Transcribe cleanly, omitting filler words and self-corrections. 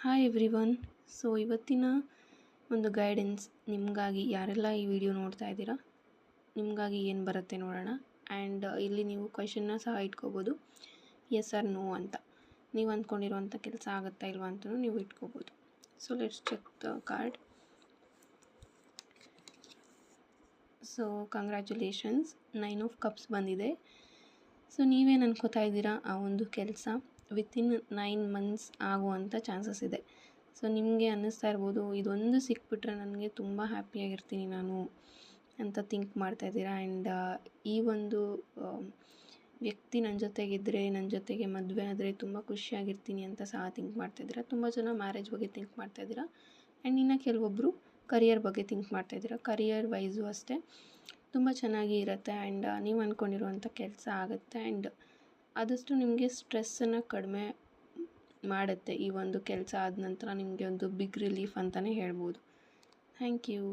Hi everyone. So ಇವತ್ತಿನ ಒಂದು guidance ನಿಮಗಾಗಿ, ಯಾರೆಲ್ಲ ಈ ವಿಡಿಯೋ ನೋಡ್ತಾ ಇದ್ದೀರಾ ನಿಮಗಾಗಿ ಏನು ಬರುತ್ತೆ ನೋಡೋಣ. ಆ್ಯಂಡ್ ಇಲ್ಲಿ ನೀವು ಕ್ವೆಶನ್ನ ಸಹ ಇಟ್ಕೋಬೋದು, ಎಸ್ ಆರ್ ನೋ ಅಂತ. ನೀವು ಅಂದ್ಕೊಂಡಿರೋವಂಥ ಕೆಲಸ ಆಗುತ್ತಾ ಇಲ್ವಾ ಅಂತಲೂ ನೀವು ಇಟ್ಕೋಬೋದು. So let's check the card. So congratulations, 9 of cups ಬಂದಿದೆ. ಸೊ ನೀವೇನು ಅನ್ಕೋತಾ ಇದ್ದೀರಾ, ಆ ಒಂದು ಕೆಲಸ ವಿತಿನ್ 9 ಮಂತ್ಸ್ ಆಗುವಂಥ ಚಾನ್ಸಸ್ ಇದೆ. ಸೊ ನಿಮಗೆ ಅನ್ನಿಸ್ತಾ ಇರ್ಬೋದು, ಇದೊಂದು ಸಿಕ್ಬಿಟ್ರೆ ನನಗೆ ತುಂಬ ಹ್ಯಾಪಿಯಾಗಿರ್ತೀನಿ ನಾನು ಅಂತ ಥಿಂಕ್ ಮಾಡ್ತಾಯಿದ್ದೀರಾ. ಆ್ಯಂಡ್ ಈ ಒಂದು ವ್ಯಕ್ತಿ ನನ್ನ ಜೊತೆಗಿದ್ದರೆ, ನನ್ನ ಜೊತೆಗೆ ಮದುವೆ ಆದರೆ ತುಂಬ ಖುಷಿಯಾಗಿರ್ತೀನಿ ಅಂತ ಸಹ ಥಿಂಕ್ ಮಾಡ್ತಾಯಿದ್ದೀರಾ. ತುಂಬ ಜನ ಮ್ಯಾರೇಜ್ ಬಗ್ಗೆ ಥಿಂಕ್ ಮಾಡ್ತಾಯಿದ್ದೀರಾ. ಆ್ಯಂಡ್ ಇನ್ನು ಕೆಲವೊಬ್ಬರು ಕರಿಯರ್ ಬಗ್ಗೆ ಥಿಂಕ್ ಮಾಡ್ತಾಯಿದ್ದೀರಾ. ಕರಿಯರ್ ವೈಸು ಅಷ್ಟೇ ತುಂಬ ಚೆನ್ನಾಗಿ ಇರುತ್ತೆ. ಆ್ಯಂಡ್ ನೀವು ಅಂದ್ಕೊಂಡಿರುವಂಥ ಕೆಲಸ ಆಗುತ್ತೆ. ಆ್ಯಂಡ್ ಆದಷ್ಟು ನಿಮಗೆ ಸ್ಟ್ರೆಸ್ಸನ್ನು ಕಡಿಮೆ ಮಾಡುತ್ತೆ. ಈ ಒಂದು ಕೆಲಸ ಆದ ನಂತರ ನಿಮಗೆ ಒಂದು ಬಿಗ್ ರಿಲೀಫ್ ಅಂತಲೇ ಹೇಳ್ಬೋದು. Thank you.